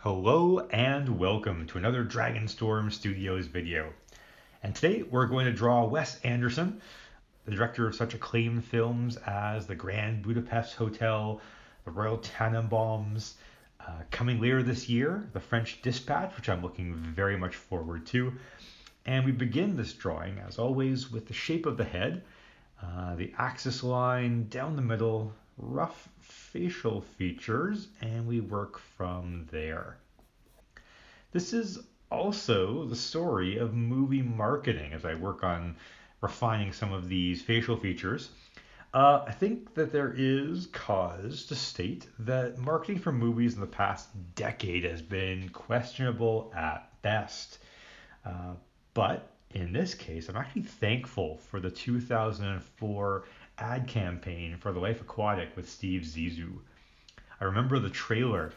Hello and welcome to another Dragonstorm Studios video. And today we're going to draw Wes Anderson, the director of such acclaimed films as The Grand Budapest Hotel, The Royal Tenenbaums, coming later this year, The French Dispatch, which I'm looking very much forward to. And we begin this drawing, as always, with the shape of the head, the axis line down the middle, rough facial features, and we work from there. This is also the story of movie marketing as I work on refining some of these facial features. I think that there is cause to state that marketing for movies in the past decade has been questionable at best. But in this case, I'm actually thankful for the 2004 ad campaign for the Life Aquatic with Steve Zissou. I remember the trailer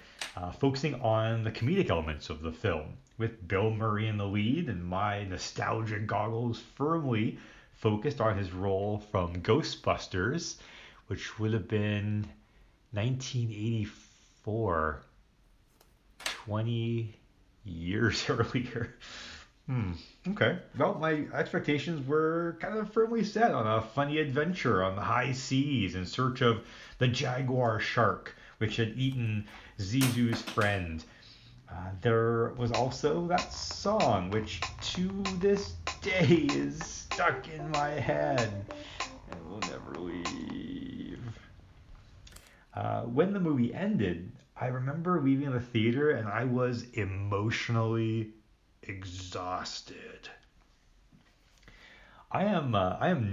focusing on the comedic elements of the film, with Bill Murray in the lead and my nostalgia goggles firmly focused on his role from Ghostbusters, which would have been 1984, 20 years earlier. Okay. Well, my expectations were kind of firmly set on a funny adventure on the high seas in search of the jaguar shark, which had eaten Zissou's friend. There was also that song, which to this day is stuck in my head and will never leave. When the movie ended, I remember leaving the theater and I was emotionally exhausted. I am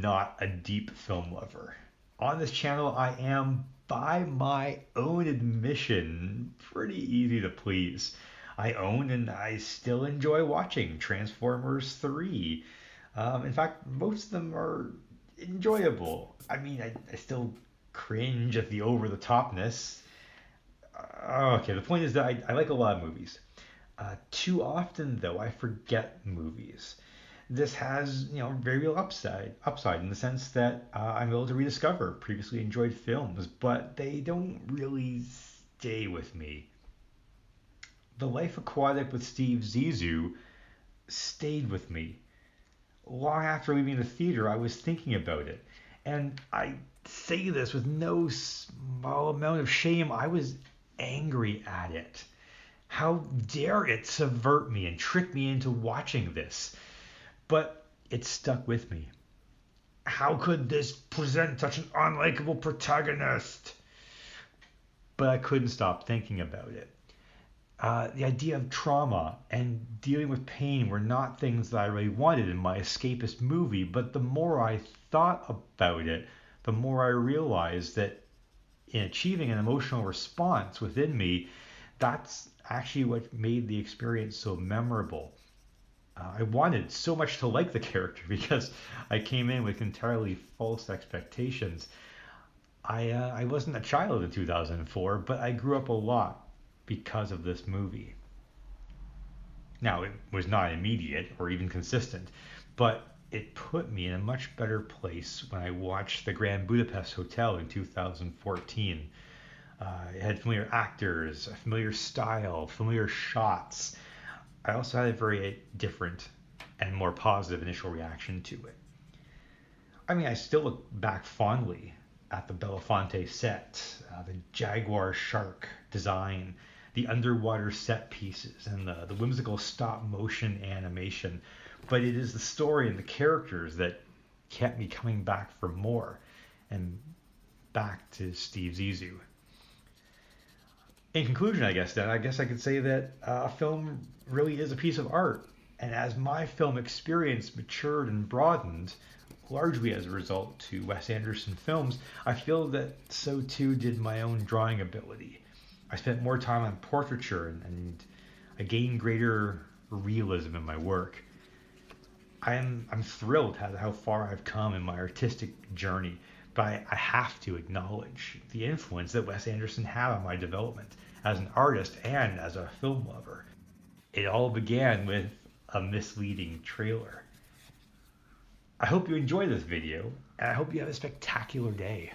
not a deep film lover. On this channel, I am, by my own admission, pretty easy to please. I own and I still enjoy watching Transformers 3. In fact, most of them are enjoyable. I mean, I still cringe at the over-the-topness. Okay, the point is that I like a lot of movies. Too often, though, I forget movies. This has, very real upside in the sense that I'm able to rediscover previously enjoyed films, but they don't really stay with me. The Life Aquatic with Steve Zissou stayed with me. Long after leaving the theater, I was thinking about it. And I say this with no small amount of shame. I was angry at it. How dare it subvert me and trick me into watching this? But it stuck with me. How could this present such an unlikable protagonist? But I couldn't stop thinking about it. The idea of trauma and dealing with pain were not things that I really wanted in my escapist movie, but the more I thought about it, the more I realized that in achieving an emotional response within me, that's actually what made the experience so memorable. I wanted so much to like the character because I came in with entirely false expectations. I wasn't a child in 2004, but I grew up a lot because of this movie. Now, it was not immediate or even consistent, but it put me in a much better place when I watched The Grand Budapest Hotel in 2014. It had familiar actors, a familiar style, familiar shots. I also had a very different and more positive initial reaction to it. I mean, I still look back fondly at the Belafonte set, the jaguar shark design, the underwater set pieces, and the whimsical stop motion animation. But it is the story and the characters that kept me coming back for more, and back to Steve Zissou. In conclusion, I guess I could say that a film really is a piece of art. And as my film experience matured and broadened, largely as a result to Wes Anderson films, I feel that so too did my own drawing ability. I spent more time on portraiture and I gained greater realism in my work. I'm thrilled at how far I've come in my artistic journey, but I have to acknowledge the influence that Wes Anderson had on my development as an artist and as a film lover. It all began with a misleading trailer. I hope you enjoy this video, and I hope you have a spectacular day.